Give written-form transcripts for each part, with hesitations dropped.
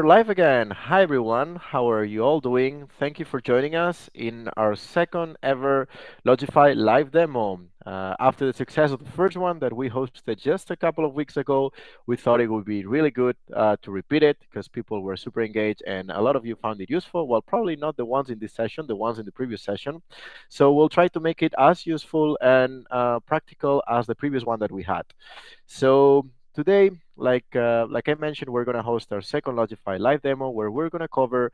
We're live again. Hi, everyone. How are you all doing? Thank you for joining us in our second ever Lodgify live demo. After the success of the first one that we hosted just a couple of weeks ago, we thought it would be really good to repeat it because people were super engaged and a lot of you found it useful. Well, probably not the ones in this session, the ones in the previous session. So we'll try to make it as useful and practical as the previous one that we had. So today, like I mentioned, we're gonna host our second Logify live demo where we're gonna cover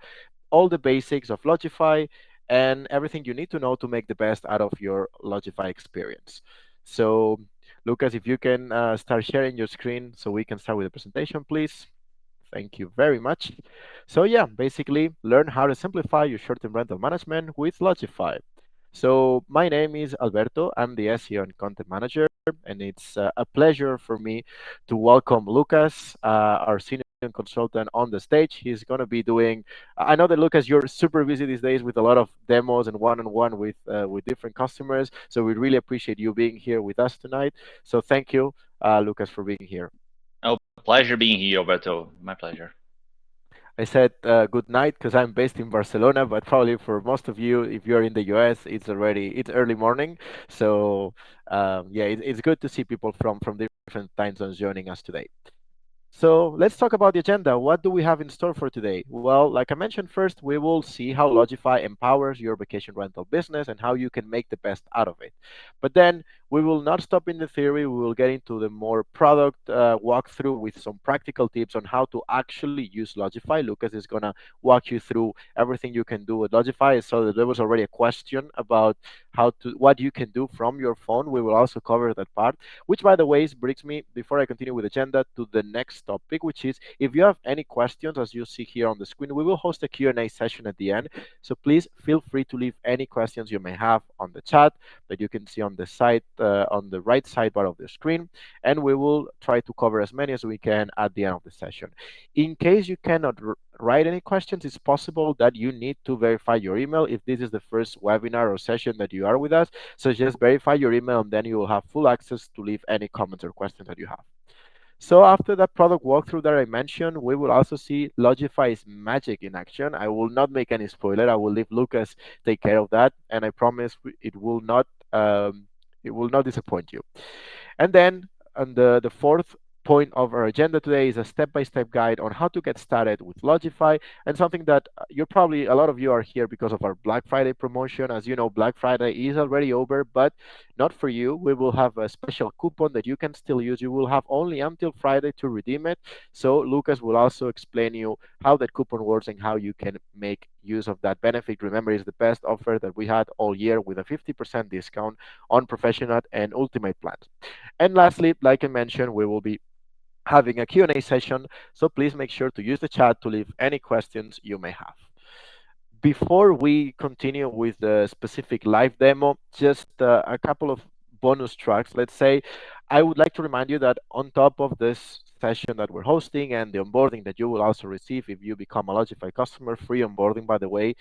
all the basics of Logify and everything you need to know to make the best out of your Logify experience. So, Lucas, if you can start sharing your screen so we can start with the presentation, please. Thank you very much. So yeah, basically learn how to simplify your short-term rental management with Logify. So my name is Alberto. I'm the SEO and content manager, and it's a pleasure for me to welcome Lucas, our senior consultant, on the stage. He's going to be doing. I know that Lucas, you're super busy these days with a lot of demos and one-on-one with different customers. So we really appreciate you being here with us tonight. So thank you, Lucas, for being here. Oh, pleasure being here, Alberto. My pleasure. I said good night because I'm based in Barcelona, but probably for most of you, if you're in the US, it's early morning. So yeah, it's good to see people from different time zones joining us today. So let's talk about the agenda. What do we have in store for today? Well, like I mentioned first, we will see how Logify empowers your vacation rental business and how you can make the best out of it. But then we will not stop in the theory. We will get into the more product walkthrough with some practical tips on how to actually use Logify. Lucas is going to walk you through everything you can do with Logify. So there was already a question about what you can do from your phone. We will also cover that part, which by the way brings me, before I continue with the agenda, to the next topic, which is if you have any questions, as you see here on the screen, we will host a Q&A session at the end. So please feel free to leave any questions you may have on the chat that you can see on the side, on the right sidebar of the screen, and we will try to cover as many as we can at the end of the session. In case you cannot write any questions, it's possible that you need to verify your email if this is the first webinar or session that you are with us. So just verify your email and then you will have full access to leave any comments or questions that you have. So after that product walkthrough that I mentioned, we will also see Logify's magic in action. I will not make any spoiler. I will leave Lucas take care of that, and I promise it will not disappoint you. And then on the fourth point of our agenda today is a step-by-step guide on how to get started with Logify, and something that you're probably, a lot of you are here because of our Black Friday promotion. As you know, Black Friday is already over, but not for you. We will have a special coupon that you can still use. You will have only until Friday to redeem it. So Lucas will also explain you how that coupon works and how you can make use of that benefit. Remember, it's the best offer that we had all year with a 50% discount on professional and ultimate plans. And lastly, like I mentioned, we will be having a Q&A session, so please make sure to use the chat to leave any questions you may have. Before we continue with the specific live demo, just a couple of bonus tracks. Let's say I would like to remind you that on top of this session that we're hosting and the onboarding that you will also receive if you become a Logify customer, free onboarding, by the way,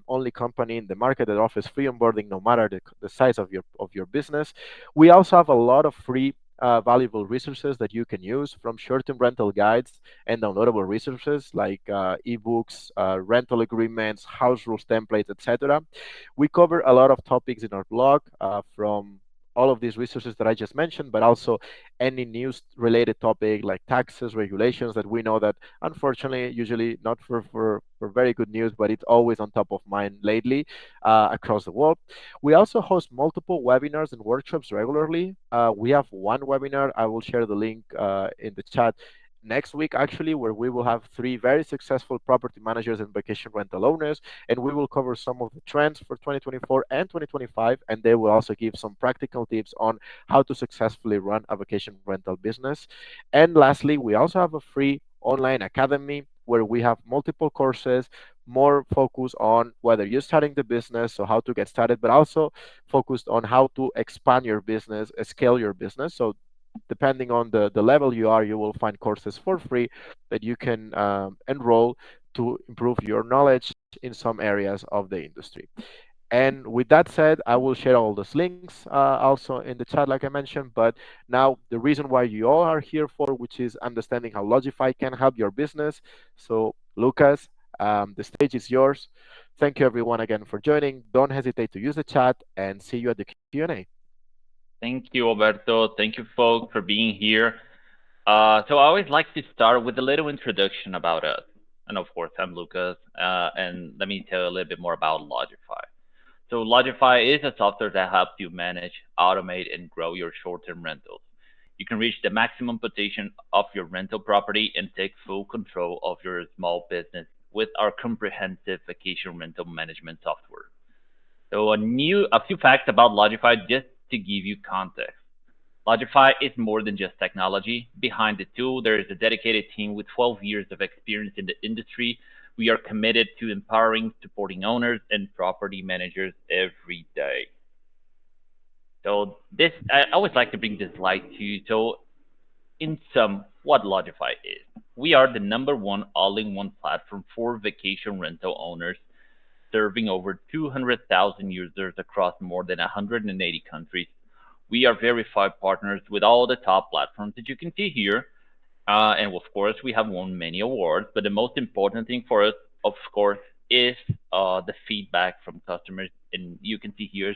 only company in the market that offers free onboarding no matter the size of your business. We also have a lot of free valuable resources that you can use, from short-term rental guides and downloadable resources like ebooks, rental agreements, house rules templates, etc. We cover a lot of topics in our blog, from all of these resources that I just mentioned, but also any news related topic like taxes, regulations that we know that unfortunately, usually not for very good news, but it's always on top of mind lately across the world. We also host multiple webinars and workshops regularly. We have one webinar. I will share the link in the chat next week, actually, where we will have three very successful property managers and vacation rental owners, and we will cover some of the trends for 2024 and 2025, and they will also give some practical tips on how to successfully run a vacation rental business. And lastly, we also have a free online academy where we have multiple courses, more focused on whether you're starting the business, so how to get started, but also focused on how to expand your business, scale your business. So depending on the level you are, you will find courses for free that you can enroll to improve your knowledge in some areas of the industry. And with that said, I will share all those links also in the chat, like I mentioned. But now, the reason why you all are here for, which is understanding how Logify can help your business. So, Lucas, the stage is yours. Thank you, everyone, again for joining. Don't hesitate to use the chat, and see you at the Q&A. Thank you, Alberto. Thank you, folks, for being here. So I always like to start with a little introduction about us. And of course, I'm Lucas, and let me tell you a little bit more about Lodgify. So Lodgify is a software that helps you manage, automate, and grow your short-term rentals. You can reach the maximum potential of your rental property and take full control of your small business with our comprehensive vacation rental management software. So a few facts about Lodgify just to give you context. Lodgify is more than just technology. Behind the tool, there is a dedicated team with 12 years of experience in the industry. We are committed to empowering, supporting owners and property managers every day. So I always like to bring this slide to you. So in sum, what Lodgify is. We are the number one all-in-one platform for vacation rental owners, serving over 200,000 users across more than 180 countries. We are verified partners with all the top platforms that you can see here. And of course, we have won many awards, but the most important thing for us, of course, is the feedback from customers. And you can see here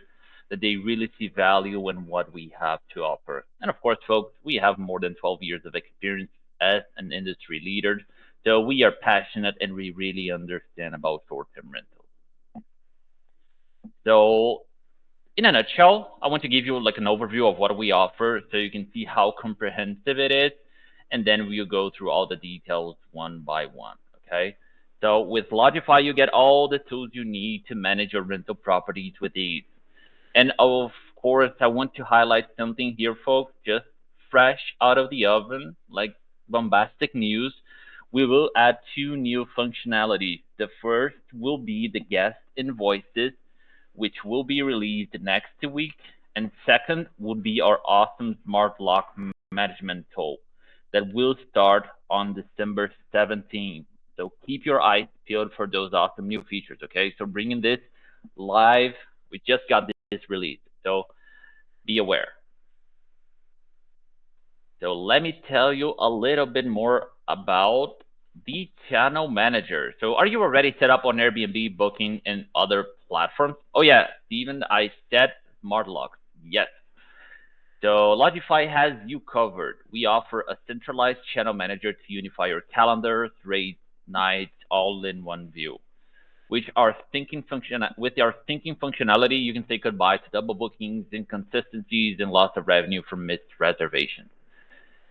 that they really see value in what we have to offer. And of course, folks, we have more than 12 years of experience as an industry leader. So we are passionate and we really understand about short-term rentals. So in a nutshell, I want to give you like an overview of what we offer so you can see how comprehensive it is, and then we'll go through all the details one by one, okay? So with Lodgify, you get all the tools you need to manage your rental properties with ease. And of course, I want to highlight something here, folks, just fresh out of the oven, like bombastic news. We will add two new functionalities. The first will be the guest invoices, which will be released next week. And second would be our awesome smart lock management tool that will start on December 17th. So keep your eyes peeled for those awesome new features, okay? So bringing this live, we just got this released, so be aware. So let me tell you a little bit more about the channel manager. So are you already set up on Airbnb, Booking, and other platforms? Oh yeah, Steven, I said smart locks. Yes. So Lodgify has you covered. We offer a centralized channel manager to unify your calendars, rates, nights, all in one view. With our thinking functionality, you can say goodbye to double bookings, inconsistencies, and loss of revenue from missed reservations.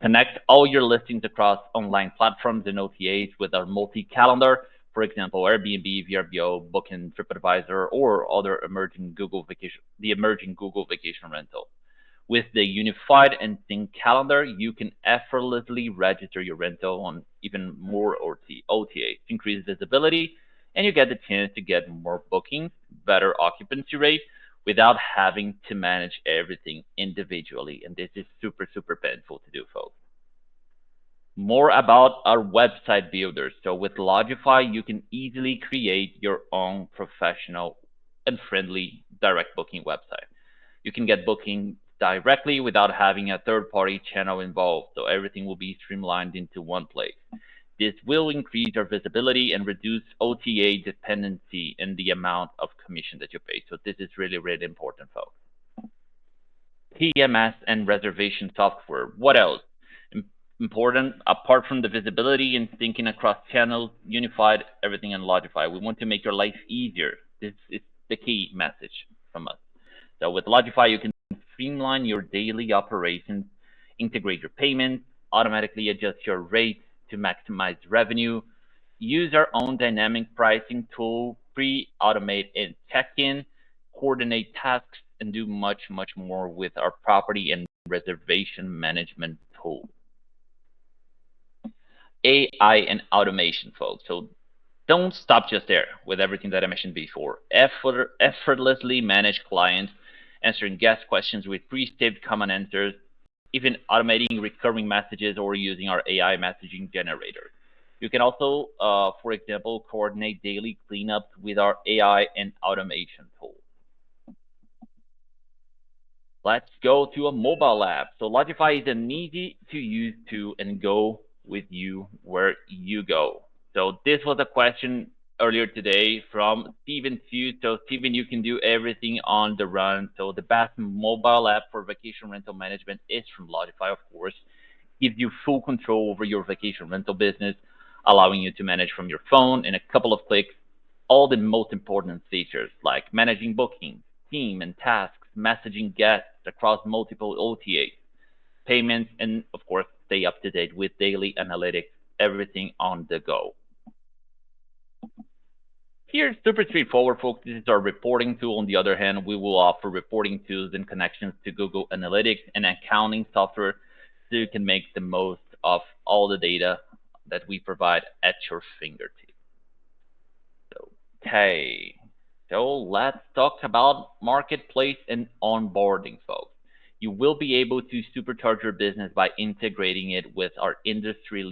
Connect all your listings across online platforms and OTAs with our multi-calendar, for example, Airbnb, VRBO, Booking, TripAdvisor, or other the emerging Google vacation rental. With the unified and synced calendar, you can effortlessly register your rental on even more OTAs, increase visibility, and you get the chance to get more bookings, better occupancy rate, without having to manage everything individually. And this is super, super painful to do, folks. More about our website builder. So with Lodgify, you can easily create your own professional and friendly direct booking website. You can get booking directly without having a third-party channel involved, so everything will be streamlined into one place. This will increase your visibility and reduce OTA dependency in the amount of commission that you pay. So this is really, really important, folks. PMS and reservation software. What else? Important, apart from the visibility and syncing across channels, unified everything in Lodgify. We want to make your life easier. This is the key message from us. So with Lodgify, you can streamline your daily operations, integrate your payments, automatically adjust your rates to maximize revenue, use our own dynamic pricing tool, pre-automate and check-in, coordinate tasks, and do much, much more with our property and reservation management tool. AI and automation, folks. So don't stop just there with everything that I mentioned before. Effortlessly manage clients, answering guest questions with pre-saved common answers, even automating recurring messages or using our AI messaging generator. You can also, for example, coordinate daily cleanups with our AI and automation tool. Let's go to a mobile app. So Lodgify is an easy to use tool and go with you where you go. So this was a question earlier today from Steven too. So Steven, you can do everything on the run. So the best mobile app for vacation rental management is from Lodgify, of course. Gives you full control over your vacation rental business, allowing you to manage from your phone in a couple of clicks all the most important features like managing bookings, team and tasks, messaging guests across multiple OTAs, payments, and of course, stay up to date with daily analytics, everything on the go. Here, super straightforward, folks. This is our reporting tool. On the other hand, we will offer reporting tools and connections to Google Analytics and accounting software so you can make the most of all the data that we provide at your fingertips. Okay, so let's talk about marketplace and onboarding, folks. You will be able to supercharge your business by integrating it with our industry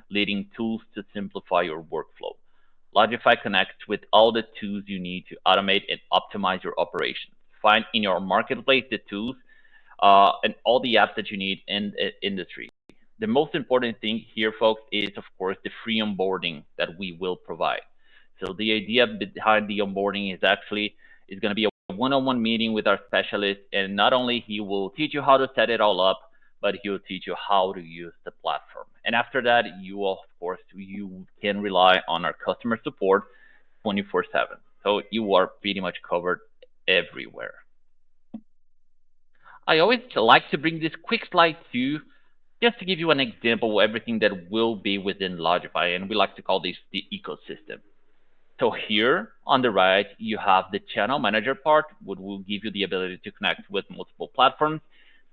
leading tools to simplify your workflow. Lodgify connects with all the tools you need to automate and optimize your operations. Find in your marketplace the tools and all the apps that you need in the industry. The most important thing here, folks, is of course the free onboarding that we will provide. So the idea behind the onboarding is actually is going to be a one-on-one meeting with our specialist, and not only he will teach you how to set it all up, but he will teach you how to use the platform. And after that, you will, of course, you can rely on our customer support 24/7. So you are pretty much covered everywhere. I always like to bring this quick slide to just to give you an example of everything that will be within Lodgify, and we like to call this the ecosystem. So here on the right, you have the channel manager part, which will give you the ability to connect with multiple platforms.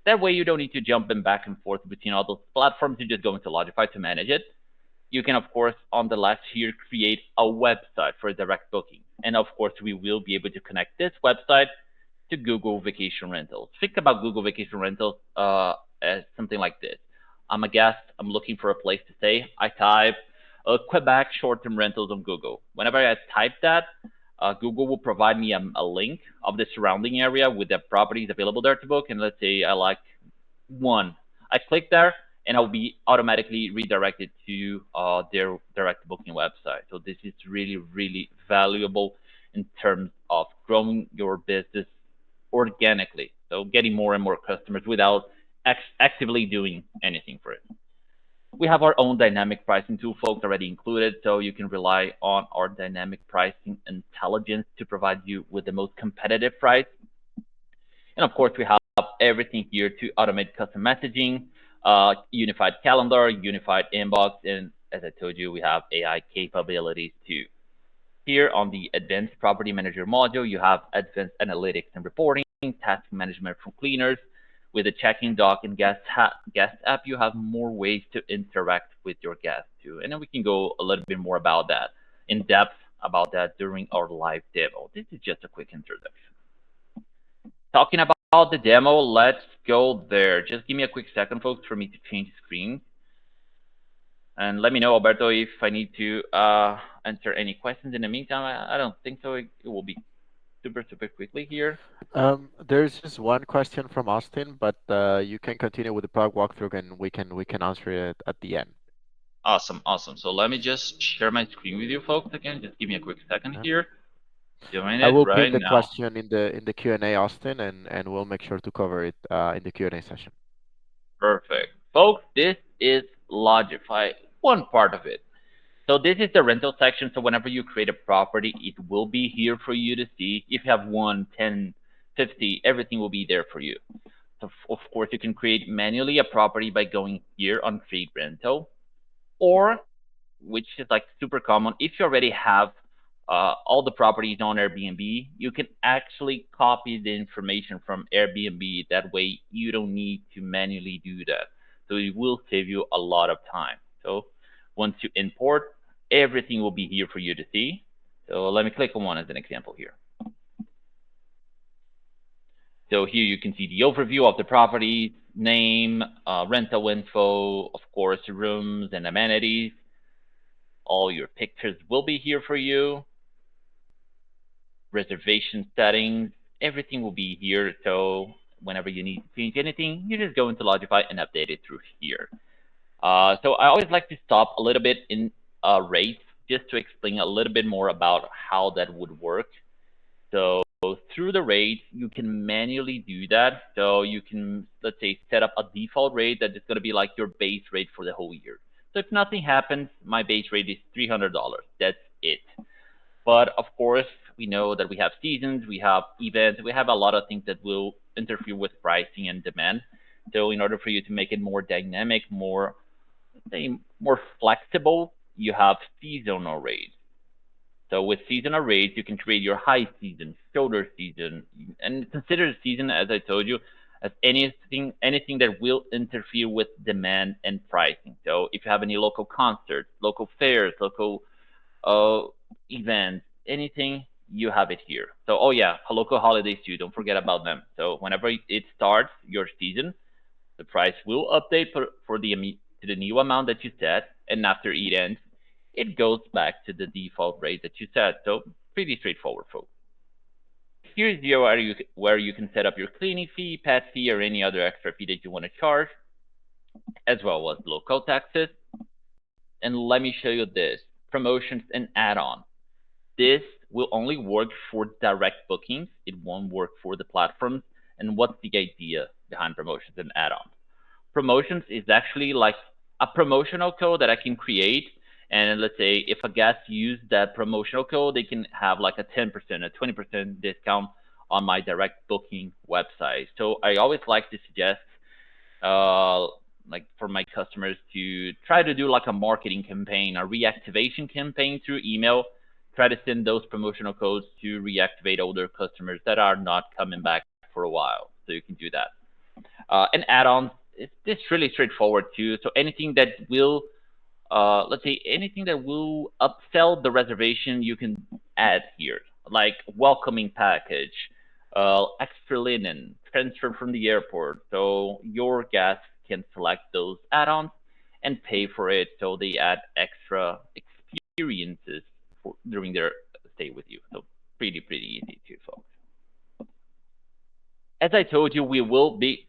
That way you don't need to jump in back and forth between all those platforms. You just go into Lodgify to manage it. You can, of course, on the left here, create a website for direct booking. And of course, we will be able to connect this website to Google Vacation Rentals. Think about Google Vacation Rentals as something like this. I'm a guest. I'm looking for a place to stay. I type Quebec short-term rentals on Google. Whenever I type that, Google will provide me a link of the surrounding area with the properties available there to book. And let's say I like one. I click there, and I'll be automatically redirected to their direct booking website. So this is really, really valuable in terms of growing your business organically. So getting more and more customers without actively doing anything for it. We have our own dynamic pricing tool, folks, already included, so you can rely on our dynamic pricing intelligence to provide you with the most competitive price. And of course, we have everything here to automate custom messaging, unified calendar, unified inbox, and as I told you, we have AI capabilities too. Here on the Advanced Property Manager module, you have advanced analytics and reporting, task management for cleaners. With the check-in dock and guest app, you have more ways to interact with your guests too. And then we can go a little bit more about that, in depth about that during our live demo. This is just a quick introduction. Talking about the demo, let's go there. Just give me a quick second, folks, for me to change screen. And let me know, Alberto, if I need to answer any questions in the meantime. I don't think so. It will be super, super quickly here. There's just one question from Austin, but you can continue with the product walkthrough, and we can answer it at the end. Awesome, awesome. So let me just share my screen with you folks again. Just give me a quick second Yeah. here. Doing I it will pin right the now. question in the Q&A, Austin, and we'll make sure to cover it in the Q&A session. Perfect. Folks, this is Lodgify, one part of it. So this is the rental section. So whenever you create a property, it will be here for you to see. If you have 1, 10, 50, everything will be there for you. So of course, you can create manually a property by going here on create rental, or which is like super common, if you already have all the properties on Airbnb, you can actually copy the information from Airbnb. That way, you don't need to manually do that. So it will save you a lot of time. So once you import, everything will be here for you to see. So let me click on one as an example here. So here you can see the overview of the property, name, rental info, of course, rooms and amenities. All your pictures will be here for you. Reservation settings, everything will be here. So whenever you need to change anything, you just go into Lodgify and update it through here. So I always like to stop a little bit in rates just to explain a little bit more about how that would work. So through the rate, you can manually do that. So you can, let's say, set up a default rate that is going to be like your base rate for the whole year. So if nothing happens, my base rate is $300. That's it. But of course, we know that we have seasons, we have events, we have a lot of things that will interfere with pricing and demand. So in order for you to make it more dynamic, more, say, more flexible, you have seasonal rates. So with seasonal rates, you can create your high season, shoulder season, and consider the season, as I told you, as anything that will interfere with demand and pricing. So if you have any local concerts, local fairs, local uh, events, anything, you have it here. So oh yeah, local holidays too. Don't forget about them. So whenever it starts your season, the price will update for to the new amount that you set, and after it ends, it goes back to the default rate that you set. So pretty straightforward, folks. Here's where you can set up your cleaning fee, pet fee, or any other extra fee that you want to charge, as well as local taxes. And let me show you this: promotions and add-on. This will only work for direct bookings. It won't work for the platforms. And what's the idea behind promotions and add-ons? Promotions is actually like a promotional code that I can create. And let's say if a guest used that promotional code, they can have like a 10%, a 20% discount on my direct booking website. So I always like to suggest, uh, like for my customers to try to do like a marketing campaign, a reactivation campaign through email. Try to send those promotional codes to reactivate older customers that are not coming back for a while. So you can do that. And add-ons, it's really straightforward too. So anything that will, let's say, anything that will upsell the reservation, you can add here, like welcoming package, extra linen, transfer from the airport. So your guests can select those add-ons and pay for it. So they add extra experiences during their stay with you. So pretty easy too, folks. As I told you, we will be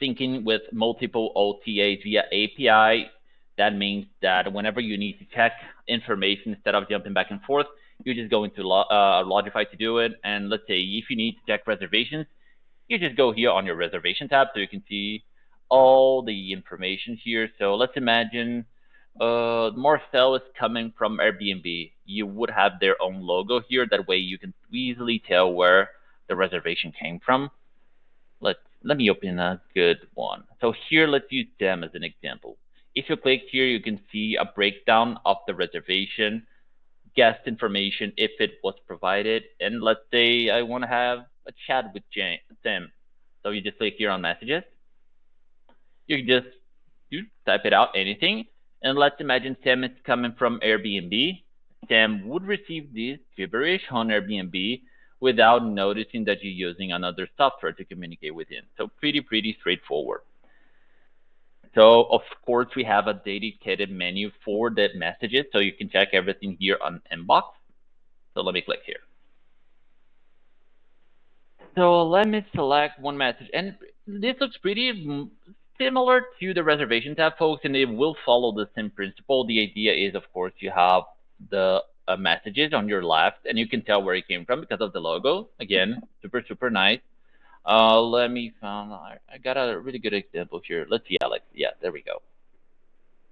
thinking with multiple OTAs via API. That means that whenever you need to check information instead of jumping back and forth, you just go into Lodgify to do it. And let's say if you need to check reservations, you just go here on your reservation tab so you can see all the information here. So let's imagine Marcel is coming from Airbnb. You would have their own logo here. That way you can easily tell where the reservation came from. Let me open a good one. So here, let's use them as an example. If you click here, you can see a breakdown of the reservation, guest information if it was provided, and let's say I want to have a chat with Sam. So you just click here on messages. You can just type it out, anything, and let's imagine Sam is coming from Airbnb. Sam would receive this gibberish on Airbnb without noticing that you're using another software to communicate with him. So pretty straightforward. So of course we have a dedicated menu for the messages, so you can check everything here on inbox. So let me click here. So let me select one message, and this looks pretty similar to the reservation tab, folks, and it will follow the same principle. The idea is, of course, you have the messages on your left, and you can tell where it came from because of the logo. Again, super nice. Let me find. I got a really good example here. Let's see, Alex. Yeah, there we go.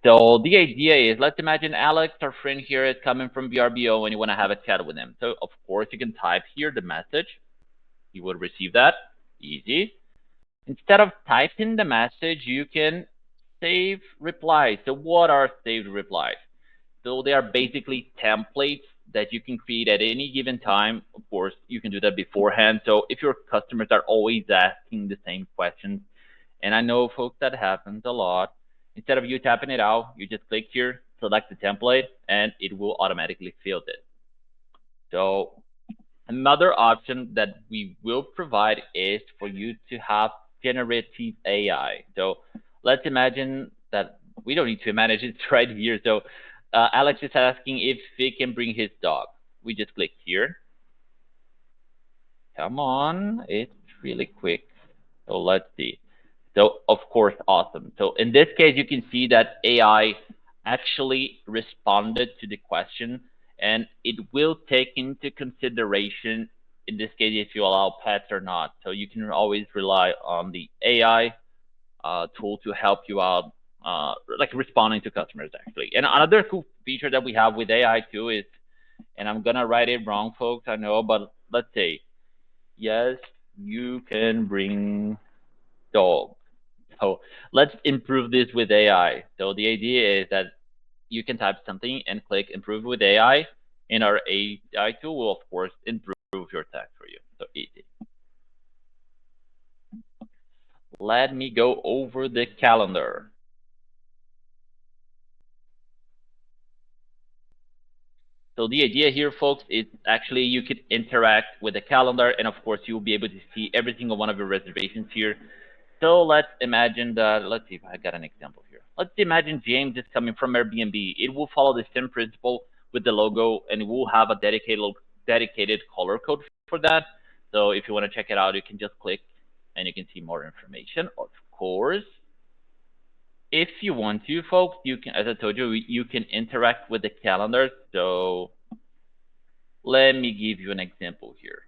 So the idea is, let's imagine Alex, our friend here, is coming from VRBO, and you want to have a chat with him. So of course you can type here the message. You will receive that. Easy. Instead of typing the message, you can save replies. So what are saved replies? So they are basically templates that you can create at any given time. Of course, you can do that beforehand. So if your customers are always asking the same questions, and I know, folks, that happens a lot, instead of you tapping it out, you just click here, select the template, and it will automatically fill it. So another option that we will provide is for you to have generative AI. So let's imagine that we don't need to manage it right here. So Alex is asking if he can bring his dog. We just click here. Come on, it's really quick. So let's see. So of course, awesome. So in this case, you can see that AI actually responded to the question, and it will take into consideration in this case if you allow pets or not. So you can always rely on the AI tool to help you out, like responding to customers actually. And another cool feature that we have with AI too is, and I'm gonna write it wrong, folks, I know, but let's say yes, you can bring dog. So let's improve this with AI. So the idea is that you can type something and click improve with AI, and our AI tool will of course improve your text for you. So easy. Let me go over the calendar. So the idea here, folks, is actually you could interact with the calendar, and of course you'll be able to see every single one of your reservations here. So let's imagine that. Let's see if I got an example here. Let's imagine James is coming from Airbnb. It will follow the same principle with the logo, and we'll have a dedicated color code for that. So if you want to check it out, you can just click, and you can see more information. Of course, if you want to, folks, you can, as I told you, you can interact with the calendar. So let me give you an example here.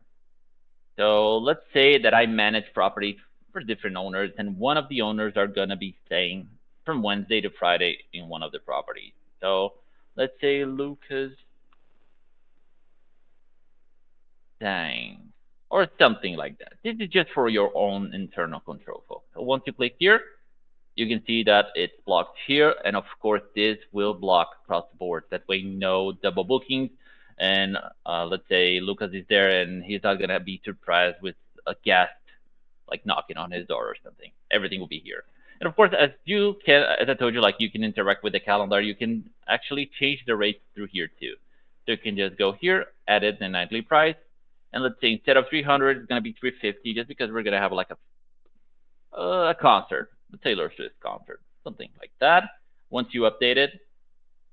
So let's say that I manage properties for different owners, and one of the owners are gonna be staying from Wednesday to Friday in one of the properties. So let's say Lucas staying, or something like that. This is just for your own internal control, folks. So once you click here, you can see that it's blocked here, and of course this will block across the board. That way, no double bookings. And let's say Lucas is there, and he's not gonna be surprised with a guest like knocking on his door or something. Everything will be here. And of course, as I told you, like you can interact with the calendar. You can actually change the rates through here too. So you can just go here, edit the nightly price, and let's say instead of 300, it's gonna be 350, just because we're gonna have like a concert, the Taylor Swift concert, something like that. Once you update it,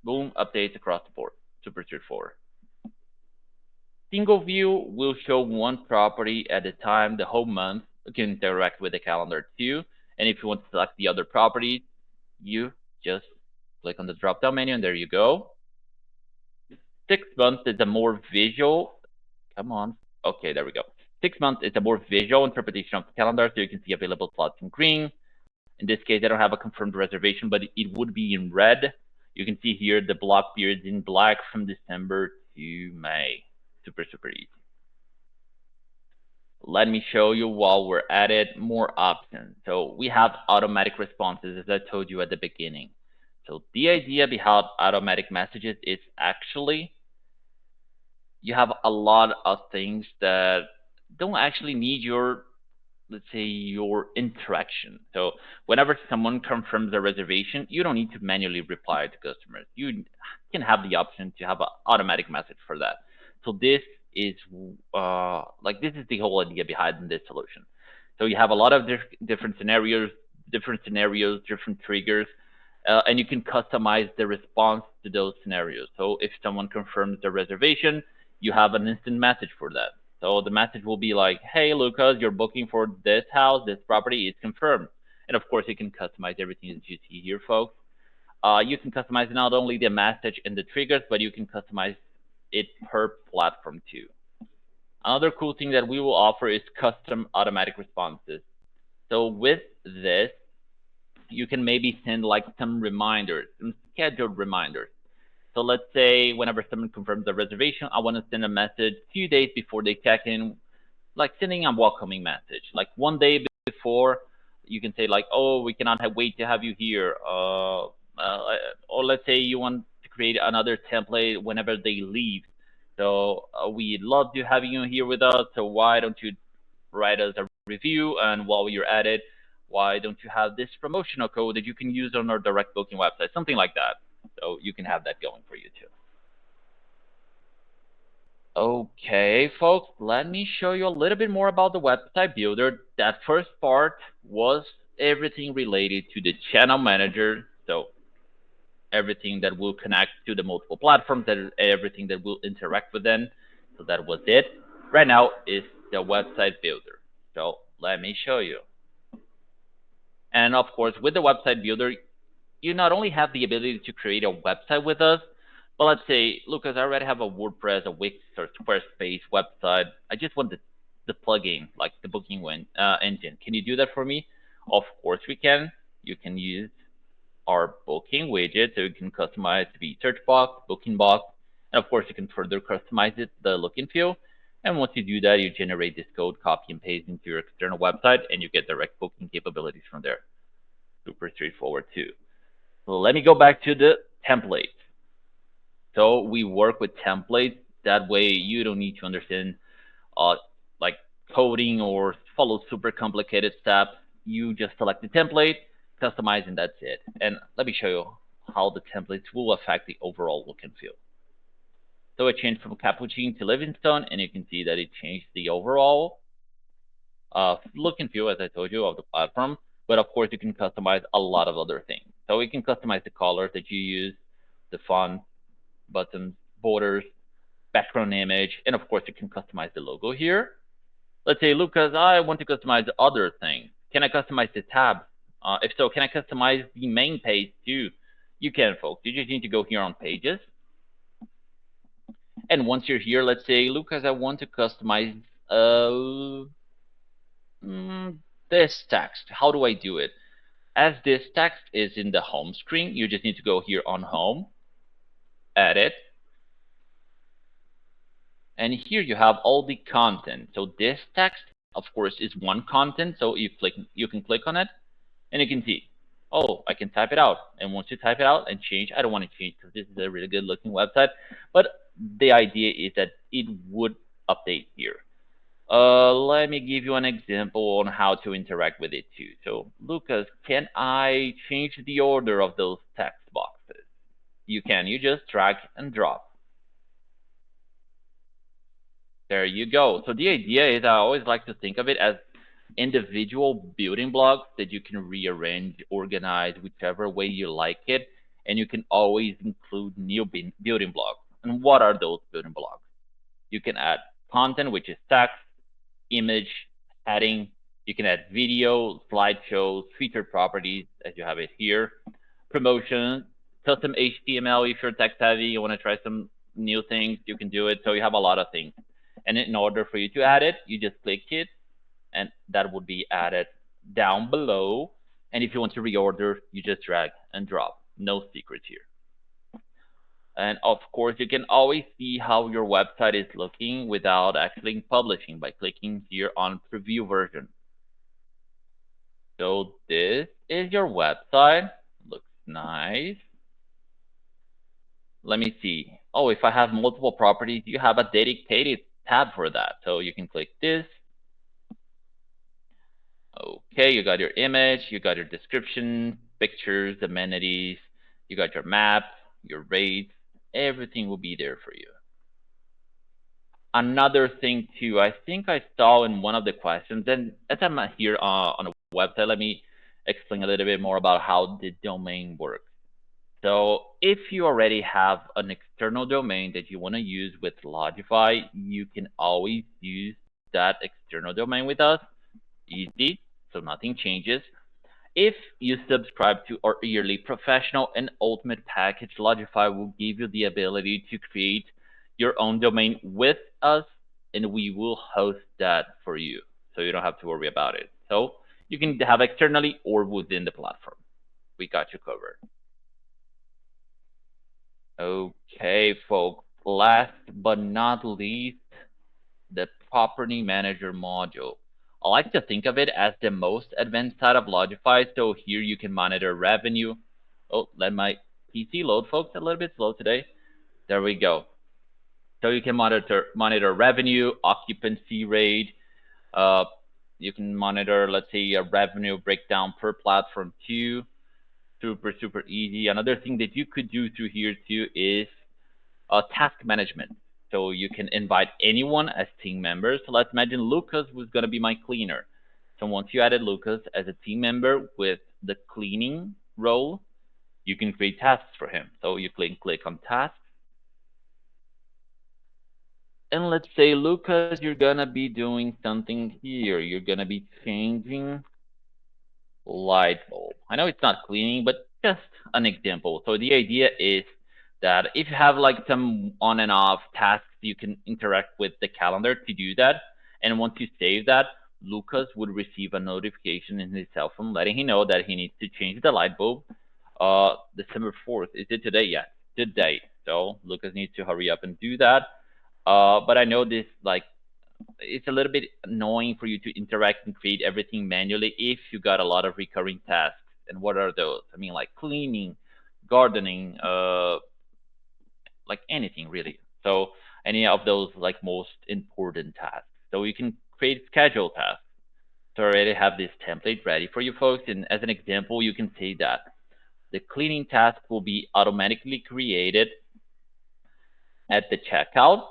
boom, updates across the board. Super straightforward. Single view will show one property at a time the whole month. You can interact with the calendar too. And if you want to select the other properties, you just click on the drop down menu and there you go. 6 months is a more visual. Come on. Okay, there we go. 6 months is a more visual interpretation of the calendar, so you can see available slots in green. In this case, I don't have a confirmed reservation, but it would be in red. You can see here the block periods in black from December to May. Super, super easy. Let me show you while we're at it more options. So we have automatic responses, as I told you at the beginning. So the idea behind automatic messages is actually you have a lot of things that don't actually need your, let's say, your interaction. So whenever someone confirms a reservation, you don't need to manually reply to customers. You can have the option to have an automatic message for that. So this is this is the whole idea behind this solution. So you have a lot of different scenarios, different triggers, and you can customize the response to those scenarios. So if someone confirms the reservation, you have an instant message for that. So the message will be like, hey, Lucas, your booking for this house, this property is confirmed. And of course, you can customize everything that you see here, folks. You can customize not only the message and the triggers, but you can customize it per platform too. Another cool thing that we will offer is custom automatic responses. So with this, you can maybe send like some reminders, some scheduled reminders. So let's say whenever someone confirms a reservation, I want to send a message 2 days before they check in, like sending a welcoming message. Like 1 day before, you can say like, oh, we cannot wait to have you here. Or let's say you want to create another template whenever they leave. So we'd love to have you here with us. So why don't you write us a review? And while you're at it, why don't you have this promotional code that you can use on our direct booking website? Something like that. So you can have that going for you too. Okay, folks, let me show you a little bit more about the website builder. That first part was everything related to the channel manager. So everything that will connect to the multiple platforms, everything that will interact with them. So that was it. Right now is the website builder. So let me show you. And of course, with the website builder, you not only have the ability to create a website with us, but let's say, Lucas, I already have a WordPress, a Wix, or Squarespace website. I just want the plugin, like the booking engine. Can you do that for me? Of course we can. You can use our booking widget, so you can customize the search box, booking box, and of course you can further customize it, the look and feel. And once you do that, you generate this code, copy and paste into your external website, and you get direct booking capabilities from there. Super straightforward too. So let me go back to the template. So we work with templates. That way you don't need to understand uh, like coding or follow super complicated steps. You just select the template, customize, and that's it. And let me show you how the templates will affect the overall look and feel. So it changed from Capuchin to Livingstone, and you can see that it changed the overall look and feel, as I told you, of the platform. But of course, you can customize a lot of other things. So we can customize the colors that you use, the font, buttons, borders, background image, and of course, you can customize the logo here. Let's say, Lucas, I want to customize other things. Can I customize the tab? If so, can I customize the main page too? You can, folks. You just need to go here on pages. And once you're here, let's say, Lucas, I want to customize this text. How do I do it? As this text is in the home screen, you just need to go here on home, edit, and here you have all the content. So this text, of course, is one content. So you can click on it, and you can see, oh, I can type it out. And once you type it out and change, I don't want to change because this is a really good looking website. But the idea is that it would update here. Let me give you an example on how to interact with it too. So, Lucas, can I change the order of those text boxes? You can. You just drag and drop. There you go. So the idea is I always like to think of it as individual building blocks that you can rearrange, organize whichever way you like it, and you can always include new building blocks. And what are those building blocks? You can add content, which is text, image, heading. You can add video, slideshows, featured properties, as you have it here, promotion, custom HTML. If you're tech savvy, you want to try some new things, you can do it. So you have a lot of things. And in order for you to add it, you just click it, and that would be added down below. And if you want to reorder, you just drag and drop. No secrets here. And of course, you can always see how your website is looking without actually publishing by clicking here on preview version. So this is your website. Looks nice. Let me see. Oh, if I have multiple properties, you have a dedicated tab for that. So you can click this. Okay, you got your image, you got your description, pictures, amenities, you got your map, your rates, everything will be there for you. Another thing too, I think I saw in one of the questions, and as I'm here on the website, let me explain a little bit more about how the domain works. So if you already have an external domain that you want to use with Lodgify, you can always use that external domain with us. Easy, so nothing changes. If you subscribe to our yearly professional and ultimate package, Lodgify will give you the ability to create your own domain with us, and we will host that for you. So you don't have to worry about it. So you can have externally or within the platform. We got you covered. Okay, folks. Last but not least, the property manager module. I like to think of it as the most advanced side of Lodgify. So here you can monitor revenue. Oh, let my PC load, folks. A little bit slow today. There we go. So you can monitor revenue, occupancy rate. You can monitor, let's say, a revenue breakdown per platform too. Super easy. Another thing that you could do through here too is task management. So you can invite anyone as team members. So let's imagine Lucas was going to be my cleaner. So once you added Lucas as a team member with the cleaning role, you can create tasks for him. So you click on tasks. And let's say, Lucas, you're going to be doing something here. You're going to be changing light bulb. I know it's not cleaning, but just an example. So the idea is that if you have like some on and off tasks, you can interact with the calendar to do that. And once you save that, Lucas would receive a notification in his cell phone letting him know that he needs to change the light bulb. December 4th. Is it today? Yeah, today. So Lucas needs to hurry up and do that. But I know this like it's a little bit annoying for you to interact and create everything manually if you got a lot of recurring tasks. And what are those? I mean, like cleaning, gardening, like anything really. So any of those like most important tasks. So you can create schedule tasks. So I already have this template ready for you folks. And as an example, you can say that the cleaning task will be automatically created at the checkout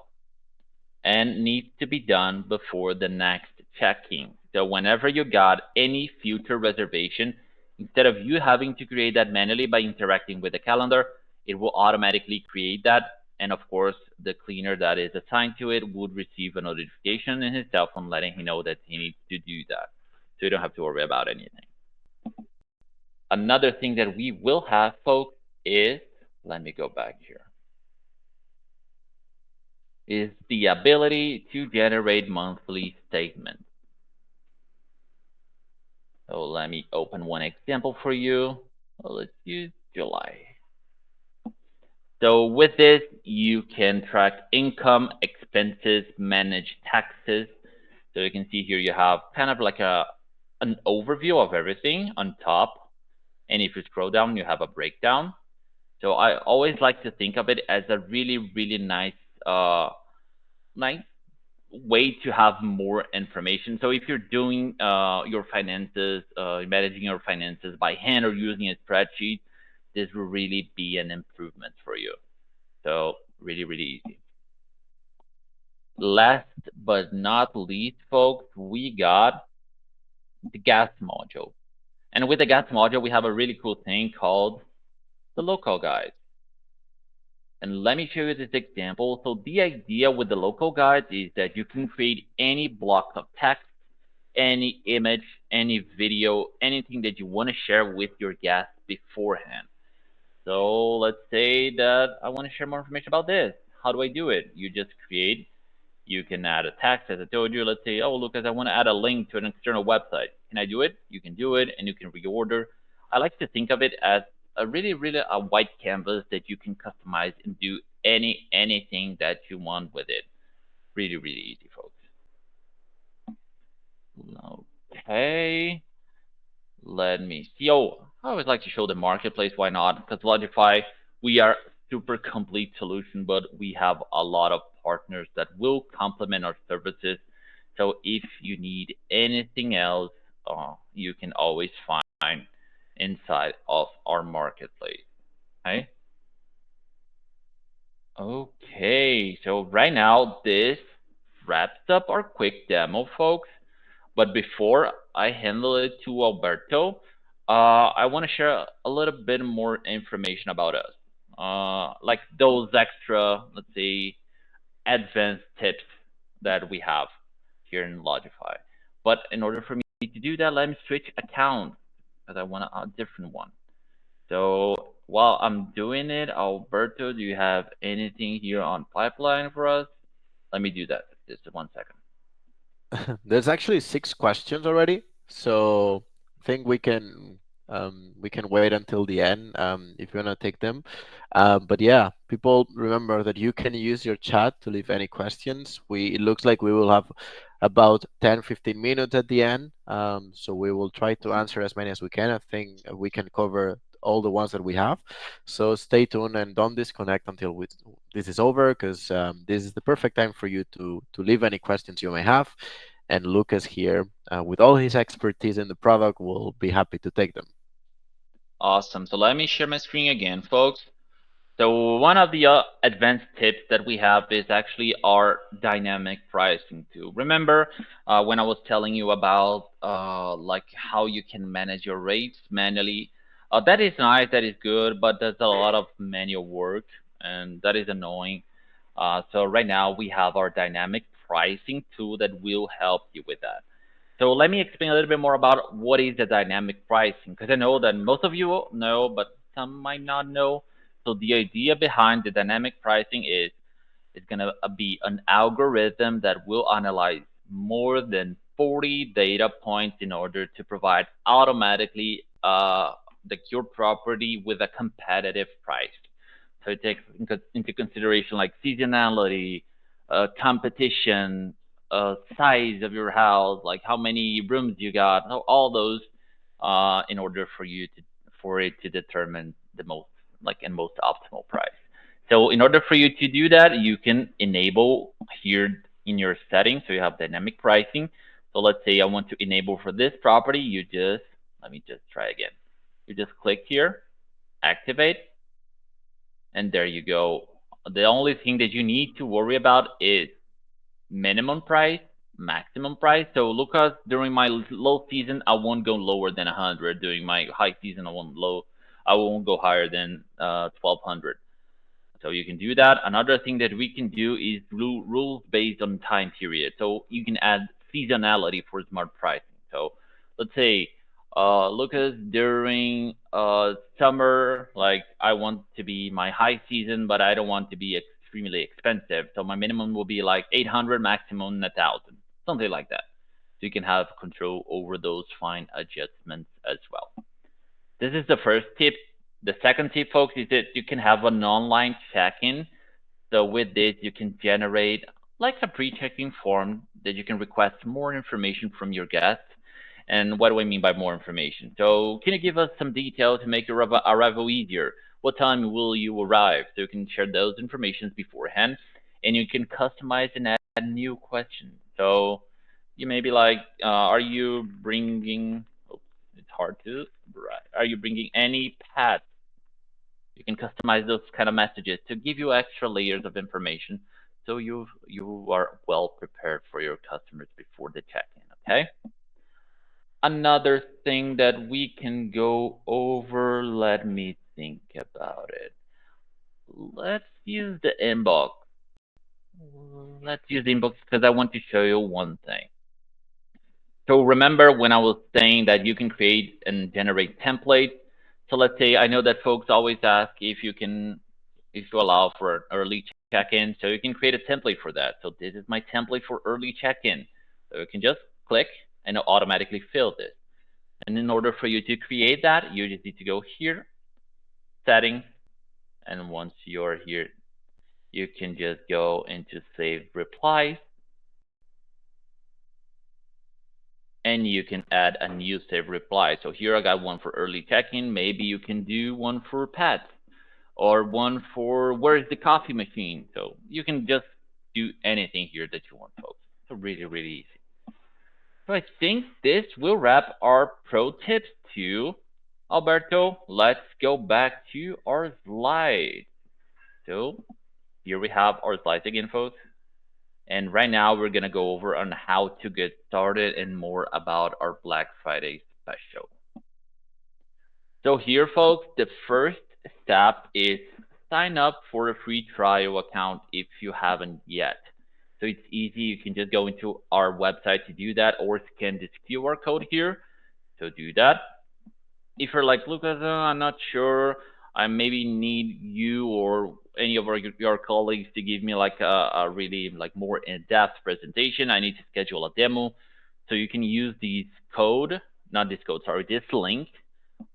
and needs to be done before the next check-in. So whenever you got any future reservation, instead of you having to create that manually by interacting with the calendar, it will automatically create that. And of course, the cleaner that is assigned to it would receive a notification in his cell phone letting him know that he needs to do that. So you don't have to worry about anything. Another thing that we will have, folks, is let me go back here is the ability to generate monthly statements. So let me open one example for you. Well, let's use July. So with this, you can track income, expenses, manage taxes. So you can see here you have kind of like an overview of everything on top. And if you scroll down, you have a breakdown. So I always like to think of it as a really, really nice way to have more information. So if you're doing your finances, managing your finances by hand or using a spreadsheet, this will really be an improvement for you. So really, really easy. Last but not least, folks, we got the gas module. And with the gas module, we have a really cool thing called the local guide. And let me show you this example. So the idea with the local guide is that you can create any block of text, any image, any video, anything that you want to share with your guests beforehand. So let's say that I want to share more information about this. How do I do it? You just create, you can add a text, as I told you. Let's say, oh, Lucas, I want to add a link to an external website. Can I do it? You can do it, and you can reorder. I like to think of it as a really, really a white canvas that you can customize and do anything that you want with it. Really, really easy, folks. Okay. Let me see. Oh, I always like to show the marketplace. Why not? Because Lodgify, we are super complete solution, but we have a lot of partners that will complement our services. So if you need anything else, you can always find inside of our marketplace. Okay. Okay. So right now, this wraps up our quick demo, folks. But before I handle it to Alberto, I want to share a little bit more information about us, like those extra, let's say, advanced tips that we have here in Lodgify. But in order for me to do that, let me switch account because I want a different one. So while I'm doing it, Alberto, do you have anything here on pipeline for us? Let me do that. Just 1 second. There's actually 6 questions already, so I think we can wait until the end if you wanna take them. But yeah, people remember that you can use your chat to leave any questions. It looks like we will have about 10-15 minutes at the end, so we will try to answer as many as we can. I think we can cover all the ones that we have. So stay tuned and don't disconnect until this is over, because this is the perfect time for you to leave any questions you may have. And Lucas here, with all his expertise in the product, will be happy to take them. Awesome. So let me share my screen again, folks. So one of the advanced tips that we have is actually our dynamic pricing tool. Remember when I was telling you about like how you can manage your rates manually? That is nice, that is good, but there's a lot of manual work, and that is annoying. So right now we have our dynamic pricing tool that will help you with that. So let me explain a little bit more about what is the dynamic pricing, because I know that most of you know, but some might not know. So the idea behind the dynamic pricing is it's going to be an algorithm that will analyze more than 40 data points in order to provide automatically your property with a competitive price. So it takes into consideration like seasonality, competition, size of your house, like how many rooms you got, all those, in order for it to determine the most and most optimal price. So in order for you to do that, you can enable here in your settings. So you have dynamic pricing. So let's say I want to enable for this property. Let me just try again. You just click here, activate, and there you go. The only thing that you need to worry about is minimum price, maximum price. So Lucas, during my low season, I won't go lower than 100. During my high season, I won't go higher than 1200. So you can do that. Another thing that we can do is rules based on time period. So you can add seasonality for smart pricing. So let's say, Lucas, during summer, like I want to be my high season, but I don't want to be extremely expensive. So my minimum will be like 800, maximum 1,000, something like that. So you can have control over those fine adjustments as well. This is the first tip. The second tip, folks, is that you can have an online check-in. So with this, you can generate like a pre-check-in form that you can request more information from your guests. And what do I mean by more information? So can you give us some detail to make your arrival easier? What time will you arrive? So you can share those informations beforehand, and you can customize and add new questions. So you may be like, are you bringing? Oh, it's hard to. Right. Are you bringing any pets? You can customize those kind of messages to give you extra layers of information, so you are well prepared for your customers before the check-in. Okay. Another thing that we can go over. Let me think about it. Let's use the inbox. Let's use the inbox because I want to show you one thing. So remember when I was saying that you can create and generate templates. So let's say I know that folks always ask if you allow for an early check-in. So you can create a template for that. So this is my template for early check-in. So you can just click and it'll automatically fill this. And in order for you to create that, you just need to go here, settings, and once you're here, you can just go into save replies, and you can add a new save reply. So here I got one for early check-in. Maybe you can do one for pets or one for where's the coffee machine. So you can just do anything here that you want, folks. So really, really easy. So I think this will wrap our pro tips too. Alberto, let's go back to our slide. So here we have our slides again, folks. And right now we're going to go over on how to get started and more about our Black Friday special. So here, folks, the first step is sign up for a free trial account if you haven't yet. So it's easy. You can just go into our website to do that or scan this QR code here. So do that. If you're like, Lucas, I'm not sure, I maybe need you or any of your colleagues to give me like a really like more in-depth presentation. I need to schedule a demo. So you can use this link,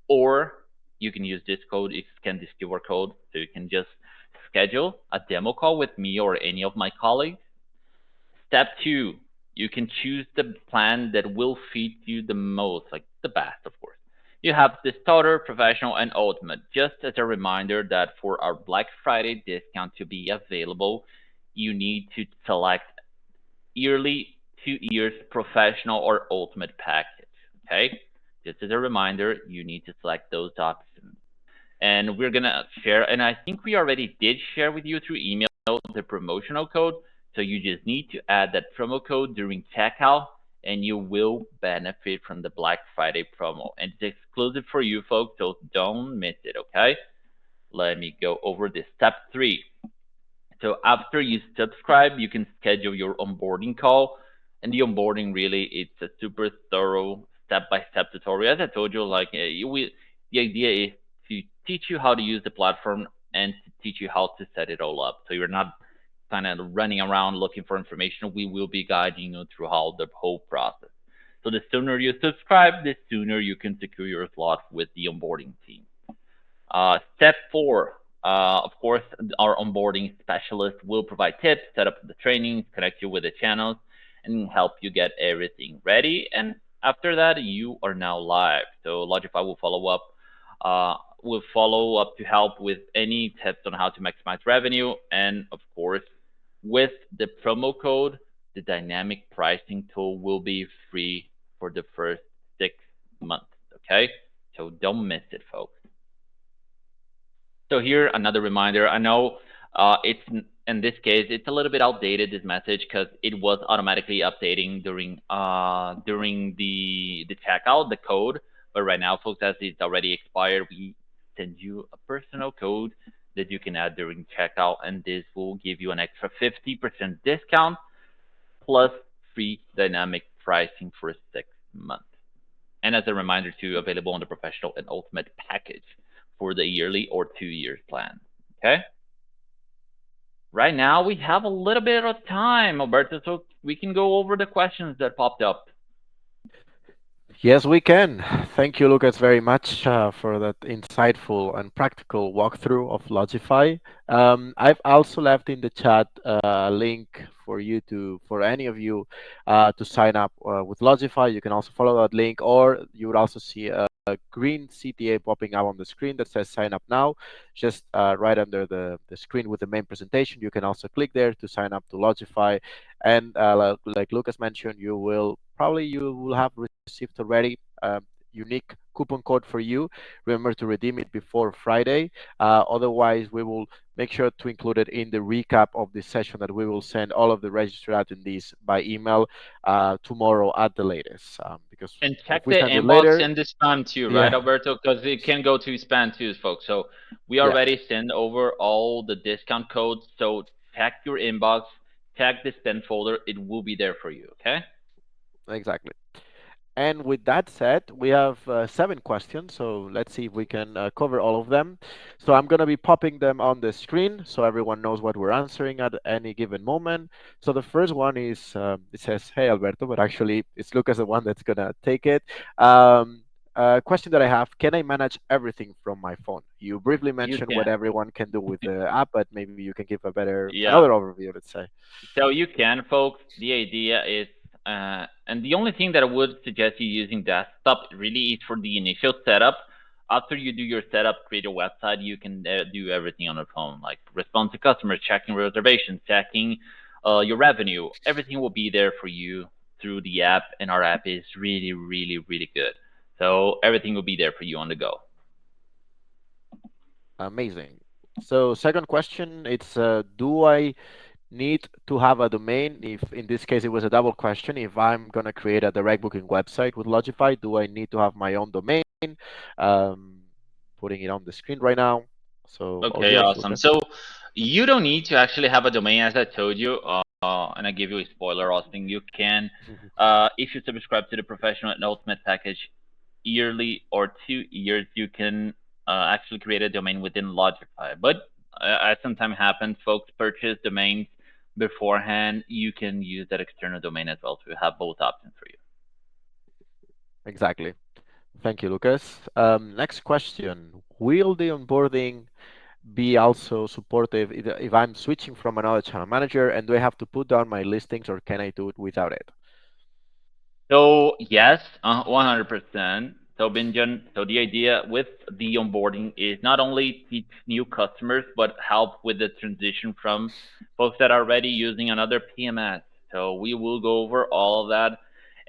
or you can use this code, scan this QR code. So you can just schedule a demo call with me or any of my colleagues. Step 2, you can choose the plan that will fit you the most, like the best, of course. You have the starter, professional, and ultimate. Just as a reminder that for our Black Friday discount to be available, you need to select yearly, 2 years, professional, or ultimate package. Okay? Just as a reminder, you need to select those options. And we're going to share, and I think we already did share with you through email the promotional code. So you just need to add that promo code during checkout, and you will benefit from the Black Friday promo. And it's exclusive for you folks, so don't miss it, okay? Let me go over this. Step 3. So after you subscribe, you can schedule your onboarding call, And the onboarding really, it's a super thorough step-by-step tutorial. As I told you, like the idea is to teach you how to use the platform and to teach you how to set it all up. So you're not kind of running around looking for information. We will be guiding you throughout the whole process. So the sooner you subscribe, the sooner you can secure your slot with the onboarding team. Step four, of course, our onboarding specialist will provide tips, set up the trainings, connect you with the channels, and help you get everything ready. And after that, you are now live. So Lodgify will follow up. Will follow up to help with any tips on how to maximize revenue, and of course, with the promo code, the dynamic pricing tool will be free for the first 6 months. Okay, so don't miss it, folks. So here, another reminder. I know it's in this case it's a little bit outdated, this message, because it was automatically updating during the checkout, the code. But right now, folks, as it's already expired, we send you a personal code that you can add during checkout, and this will give you an extra 50% discount plus free dynamic pricing for 6 months. And as a reminder, too, available on the professional and ultimate package for the yearly or 2 years plan. Okay. Right now we have a little bit of time, Alberto, so we can go over the questions that popped up. Yes, we can. Thank you, Lucas, very much for that insightful and practical walkthrough of Lodgify. I've also left in the chat a link for you to, for any of you, to sign up with Lodgify. You can also follow that link, or you would also see a green CTA popping up on the screen that says sign up now, just right under the screen with the main presentation. You can also click there to sign up to Lodgify. And like Lucas mentioned, you will have received already a unique coupon code for you. Remember to redeem it before Friday. Otherwise, we will make sure to include it in the recap of this session that we will send all of the registered attendees by email tomorrow at the latest. Because And if check we the send it inbox later, and the spam too, right, yeah, Alberto? Because it can go to spam too, folks. So we yeah, already send over all the discount codes. So check your inbox, check the spam folder. It will be there for you. Okay. exactly. And with that said, we have 7 questions, so let's see if we can cover all of them. So I'm going to be popping them on the screen so everyone knows what we're answering at any given moment. So the first one is, it says, "Hey Alberto," but actually it's Lucas, the one that's going to take it. Question that I have: Can I manage everything from my phone? You briefly You mentioned what can. everyone can do with the app, but maybe you can give Yeah. another overview, let's say. So you can, folks. The idea is, and the only thing that I would suggest you using desktop really is for the initial setup. After you do your setup, create a website, you can do everything on the phone, like respond to customers, checking reservations, checking your revenue. Everything will be there for you through the app, and our app is really, really, really good. So everything will be there for you on the go. Amazing. So second question, it's do I need to have a domain? If in this case it was a double question, if I'm gonna create a direct booking website with Lodgify, do I need to have my own domain? Um, Putting it on the screen right now. So all Okay, yours, awesome. Lucas. So you don't need to actually have a domain, as I told you. And I give you a spoiler, Austin. You can, if you subscribe to the professional and ultimate package yearly or 2 years, you can actually create a domain within Lodgify. But as sometimes happens, folks purchase domains beforehand. You can use that external domain as well to have both options for you. Exactly. Thank you, Lucas. Next question. Will the onboarding be also supportive if I'm switching from another channel manager, and do I have to put down my listings, or can I do it without it? So yes, 100%. So Binjan, so the idea with the onboarding is not only teach new customers, but help with the transition from folks that are already using another PMS. So we will go over all of that,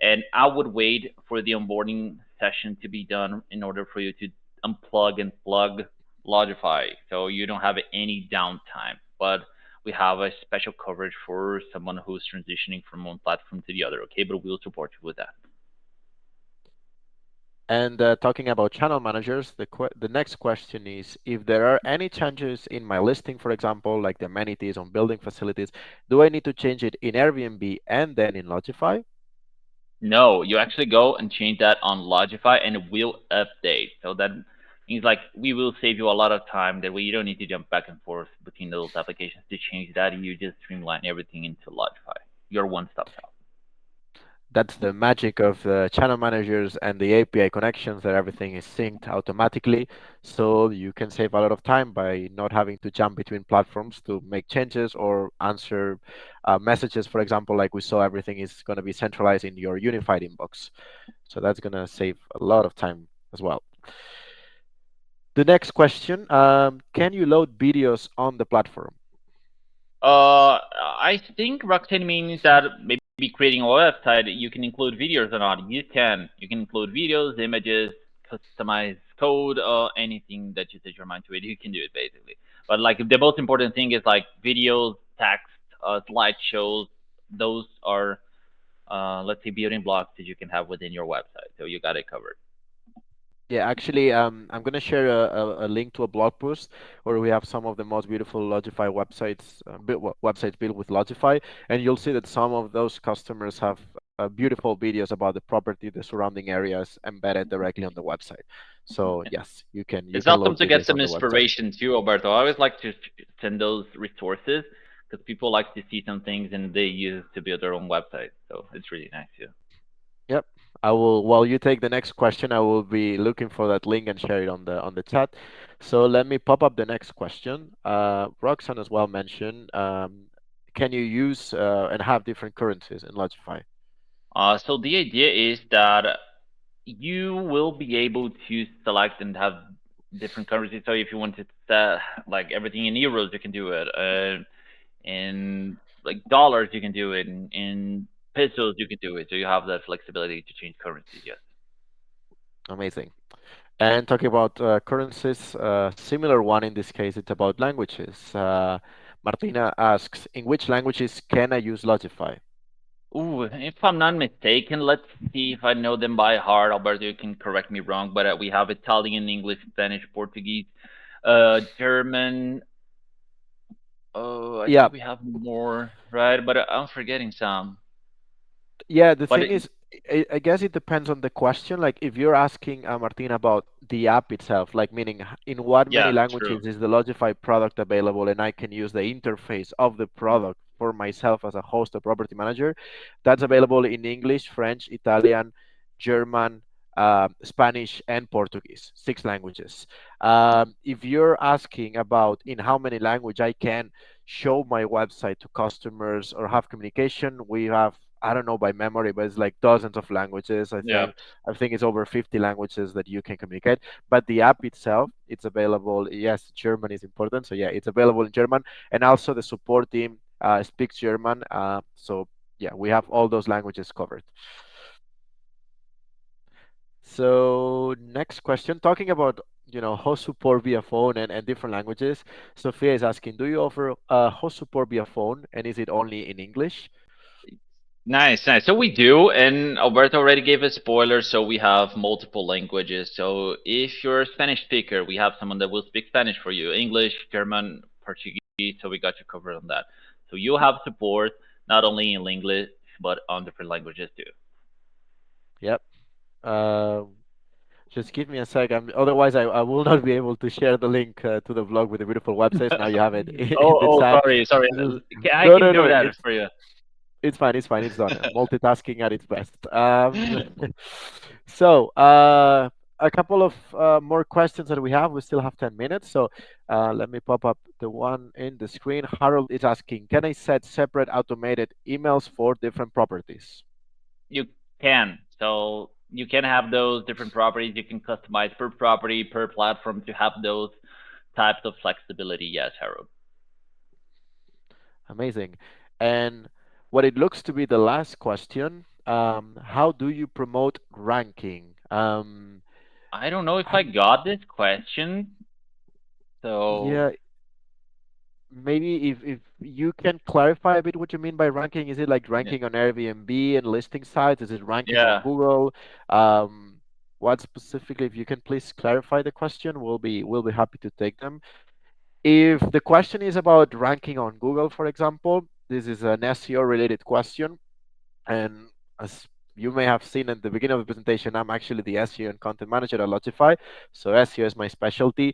and I would wait for the onboarding session to be done in order for you to unplug and plug Lodify, so you don't have any downtime. But we have a special coverage for someone who's transitioning from one platform to the other. Okay, but we'll support you with that. And talking about channel managers, the next question is if there are any changes in my listing, for example, like the amenities on building facilities, do I need to change it in Airbnb and then in Lodgify? No, you actually go and change that on Lodgify and it will update. So that means like we will save you a lot of time. That way you don't need to jump back and forth between those applications to change that. You just streamline everything into Lodgify. Your one-stop shop. That's the magic of the channel managers and the API connections that everything is synced automatically. So you can save a lot of time by not having to jump between platforms to make changes or answer messages. For example, like we saw, everything is going to be centralized in your unified inbox. So that's going to save a lot of time as well. The next question, can you load videos on the platform? I think Rakuten means that maybe creating a website, you can include videos or not. You can. You can include videos, images, customize code, anything that you set your mind to it. You can do it basically. But like the most important thing is like videos, text, slideshows. Those are, let's say, building blocks that you can have within your website. So you got it covered. Yeah, actually, I'm going to share a link to a blog post where we have some of the most beautiful Lodgify websites, websites built with Lodgify, and you'll see that some of those customers have beautiful videos about the property, the surrounding areas embedded directly on the website. So yes, you It's can awesome load to get videos on some the website. inspiration too, Alberto. I always like to send those resources because people like to see some things and they use to build their own website. So it's really nice too. Yep. I will, while you take the next question, I will be looking for that link and share it on the chat. So let me pop up the next question. Roxanne as well mentioned, can you use and have different currencies in Logify? So the idea is that you will be able to select and have different currencies. So if you wanted to like everything in euros, you can do it. In like dollars, you can do it. In pesos, you can do it. So you have that flexibility to change currencies. Yes. Amazing. And talking about currencies, similar one in this case, it's about languages. Martina asks, in which languages can I use Logify? Ooh, if I'm not mistaken, let's see if I know them by heart. Alberto, you can correct me wrong, but we have Italian, English, Spanish, Portuguese, German. Oh, I Yeah, think we have more, right? But I'm forgetting some. yeah, the But thing is, I guess it depends on the question. Like, if you're asking Martina about the app itself, like meaning in what many yeah, true. languages is the Logify product available, and I can use the interface of the product for myself as a host or property manager, that's available in English, French, Italian, German, Spanish, and Portuguese, six languages. If you're asking about in how many language I can show my website to customers or have communication, we have, I don't know by memory, but it's like dozens of languages. Yeah. I think it's over 50 languages that you can communicate. But the app itself, it's available. Yes, German is important, so yeah, it's available in German, and also the support team speaks German. So yeah, we have all those languages covered. So next question, talking about host support via phone and different languages. Sophia is asking, do you offer host support via phone, and is it only in English? Nice, nice. So we do, and Alberto already gave a spoiler. So we have multiple languages. So if you're a Spanish speaker, we have someone that will speak Spanish for you, English, German, Portuguese. So we got you covered on that. So you have support not only in English but on different languages too. Yep. Uh, just give me a second. Otherwise, I will not be able to share the link to the vlog with the beautiful websites. Now you have it in Oh, the oh, chat. sorry, sorry. This is, I no, can no, do no. that for you. It's fine. It's fine. It's done. Multitasking at its best. So, a couple of more questions that we have. We still have 10 minutes. So, let me pop up the one in the screen. Harold is asking, can I set separate automated emails for different properties? You can. So you can have those different properties. You can customize per property, per platform to have those types of flexibility. Yes, Harold. Amazing. And what it looks to be the last question, how do you promote ranking? I don't know if I I'm, got this question. So yeah, maybe if you can clarify a bit what you mean by ranking. Is it like yeah, ranking on Airbnb and listing sites? Is it ranking on yeah. Google? Um, what specifically, if you can please clarify the question, we'll be happy to take them. If the question is about ranking on Google, for example, this is an SEO related question. And as you may have seen at the beginning of the presentation, I'm actually the SEO and content manager at Lodgify. So SEO is my specialty.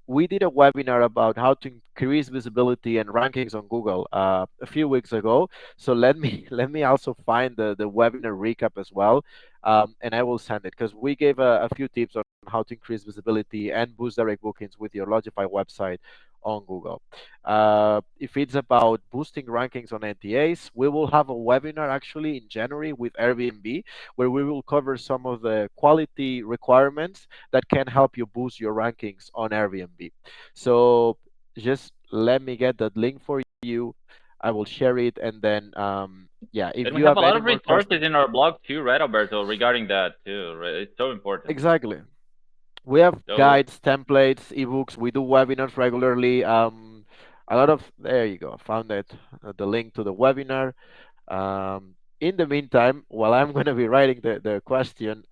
We did a webinar about how to increase visibility and rankings on Google a few weeks ago. So let me let me also find the webinar recap as well, and I will send it because we gave a few tips on how to increase visibility and boost direct bookings with your Lodgify website on Google. If it's about boosting rankings on NTAs, we will have a webinar actually in January with Airbnb where we will cover some of the quality requirements that can help you boost your rankings on Airbnb. So just let me get that link for you. I will share it, and then yeah, if And we you have have a lot any of more resources questions, in our blog too, right, Alberto, regarding that too. Right? It's so important. exactly. We have So, guides, templates, ebooks. We do webinars regularly. A lot of there you go. Found it. The link to the webinar. In the meantime, while I'm going to be writing the question,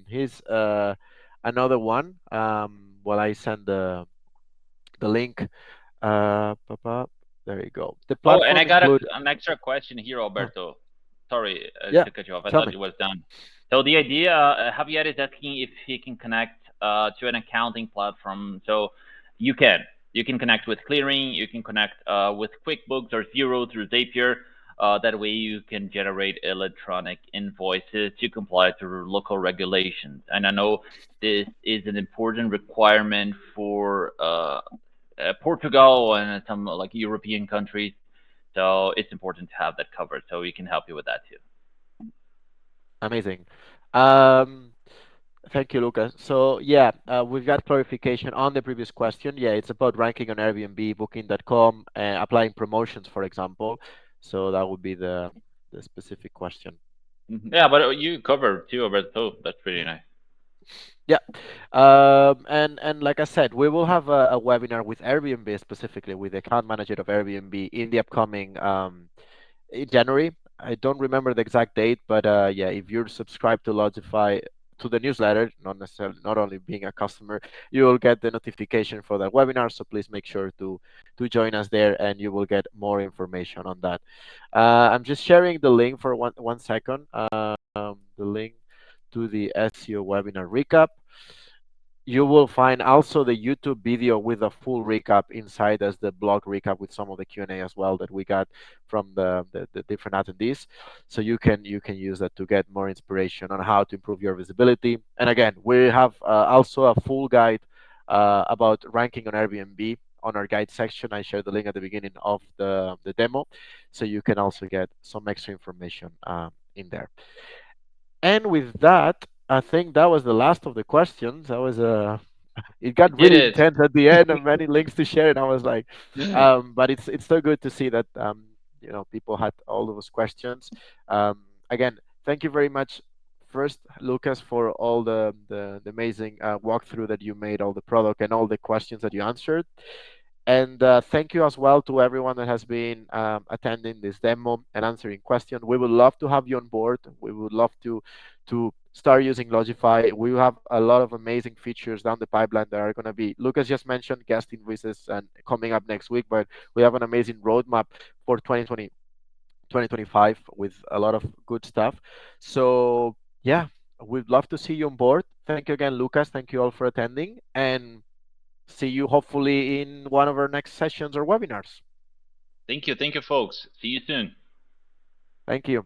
here's another one. While I send the link, there you go. The oh, and I platform got include. an extra question here, Oh, Alberto. Sorry yeah, to cut you off. I tell thought me. it was done. So the idea, Javier is asking if he can connect to an accounting platform. So you can. You can connect with Clearing. You can connect with QuickBooks or Zero through Zapier. That way you can generate electronic invoices to comply to local regulations. And I know this is an important requirement for Portugal and some like European countries. So it's important to have that covered. So we can help you with that too. Amazing. Um, Thank you, Lucas. So yeah, we've got clarification on the previous question. Yeah, it's about ranking on Airbnb, Booking.com, applying promotions, for example. So that would be the specific question. Yeah, but you covered too, Alberto. That's pretty nice. Yeah, and like I said, we will have a webinar with Airbnb specifically with the account manager of Airbnb in the upcoming in January. I don't remember the exact date, but yeah, if you're subscribed to Lodgify to the newsletter, not necessarily not only being a customer, you will get the notification for that webinar. So please make sure to join us there, and you will get more information on that. I'm just sharing the link for one second. The link to the SEO webinar recap. You will find also the YouTube video with a full recap inside as the blog recap with some of the Q&A as well that we got from the different attendees. So you can use that to get more inspiration on how to improve your visibility. And again, we have also a full guide about ranking on Airbnb on our guide section. I shared the link at the beginning of the demo, so you can also get some extra information in there. And with that, I think that was the last of the questions. That was it We got did really it. intense at the end and many links to share, and I was like, but it's so good to see that people had all those questions. Again, thank you very much. First, Lucas, for all the amazing walkthrough that you made, all the product and all the questions that you answered. And thank you as well to everyone that has been attending this demo and answering questions. We would love to have you on board. We would love to start using Logify. We have a lot of amazing features down the pipeline that are going to be. Lucas just mentioned guest invoices and coming up next week, but we have an amazing roadmap for 2025 with a lot of good stuff. So yeah, we'd love to see you on board. Thank you again, Lucas. Thank you all for attending, and see you hopefully in one of our next sessions or webinars. Thank you. Thank you, folks. See you soon. Thank you.